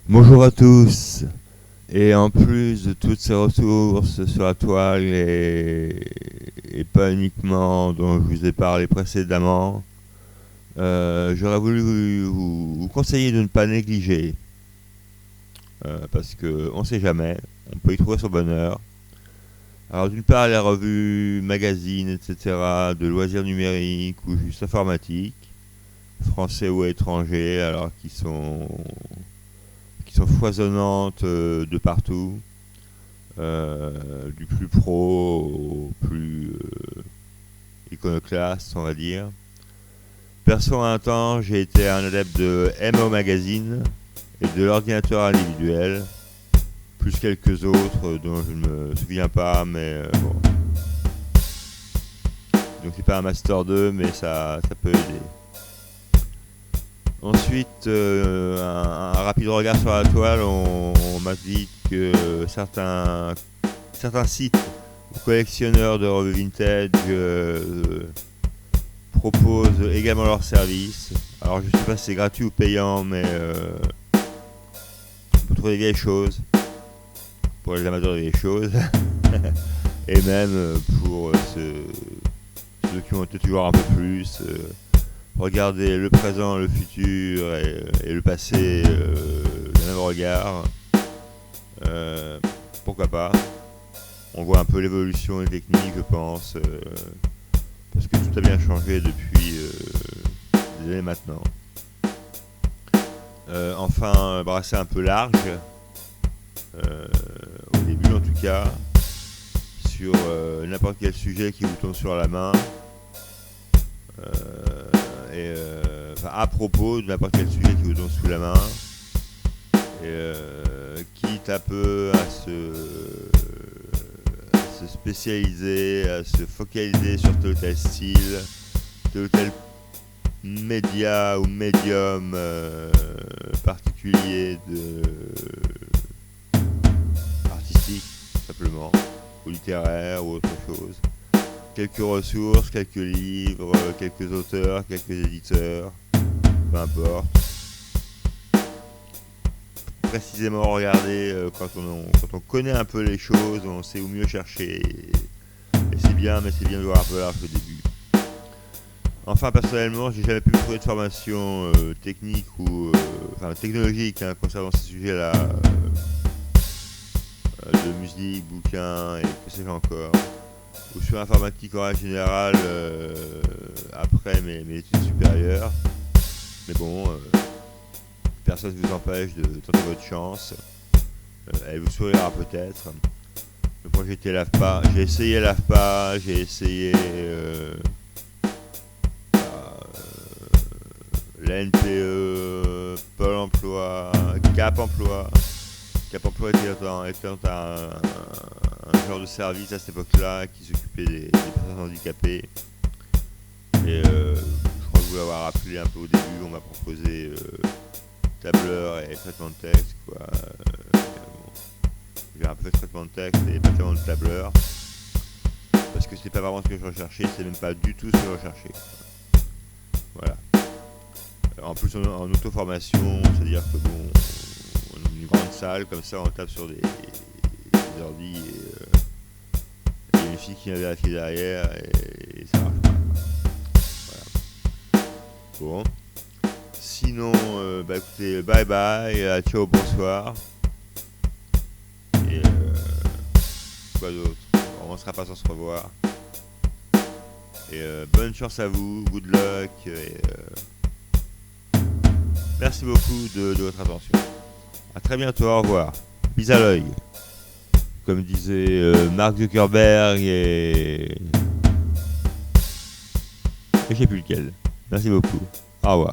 Bonjour à tous. Et en plus de toutes ces ressources sur la toile et pas uniquement dont je vous ai parlé précédemment, j'aurais voulu vous conseiller de ne pas négliger, parce que on sait jamais, on peut y trouver son bonheur. Alors d'une part les revues, magazines, etc. de loisirs numériques ou juste informatiques, français ou étrangers, alors qui sont foisonnantes de partout, du plus pro au plus iconoclaste, on va dire. Perso, un temps, j'ai été un adepte de MO Magazine et de l'ordinateur individuel, plus quelques autres dont je ne me souviens pas, mais bon. Donc c'est pas un Master 2, mais ça peut aider. Ensuite, un rapide regard sur la toile, on m'a dit que certains sites ou collectionneurs de revues vintage proposent également leurs services. Alors je ne sais pas si c'est gratuit ou payant, mais on peut trouver des vieilles choses pour les amateurs de vieilles choses et même pour se documenter toujours un peu plus. Regarder le présent, le futur et le passé d'un même regard. Pourquoi pas. On voit un peu l'évolution des techniques, je pense, parce que tout a bien changé depuis des années maintenant. Enfin, brasser un peu large, au début en tout cas, sur n'importe quel sujet qui vous tombe sur la main. À propos de n'importe quel sujet qui vous tombe sous la main, quitte un peu à se spécialiser, à se focaliser sur tel ou tel style, tel ou tel média ou médium particulier artistique, simplement, ou littéraire ou autre chose. Quelques ressources, quelques livres, quelques auteurs, quelques éditeurs, peu importe. Précisément regarder quand on connaît un peu les choses, on sait où mieux chercher. Et c'est bien, mais c'est bien de voir un peu large au début. Enfin, personnellement, j'ai jamais pu trouver de formation technique ou technologique concernant ces sujets-là, de musique, bouquins et que sais-je encore. Ou sur l'informatique en général après mes études supérieures. Mais bon, personne ne vous empêche de tenter votre chance. Elle vous sourira peut-être. Le projet était l'AFPA. J'ai essayé l'AFPA, j'ai essayé la NPE, Pôle emploi, Cap emploi. Cap emploi étant un genre de service à cette époque-là qui s'occupait des personnes handicapées. Et je crois que vous l'avoir rappelé un peu au début, on m'a proposé tableur et traitement de texte, quoi. J'ai un peu de traitement de texte et pas tellement de tableur, parce que c'était pas vraiment ce que je recherchais, c'est même pas du tout ce que je recherchais. Voilà. En plus en auto-formation, c'est-à-dire que bon, on est une grande salle comme ça, on tape sur des ordi et il y a une fille qui vient vérifier derrière et ça marche pas. Voilà. Bon. Sinon, écoutez, bye bye, ciao, bonsoir. Et quoi d'autre? On ne sera pas sans se revoir. Et bonne chance à vous, good luck. Et, merci beaucoup de votre attention. A très bientôt, au revoir. Bis à l'œil. Comme disait Mark Zuckerberg et je sais plus lequel. Merci beaucoup. Au revoir.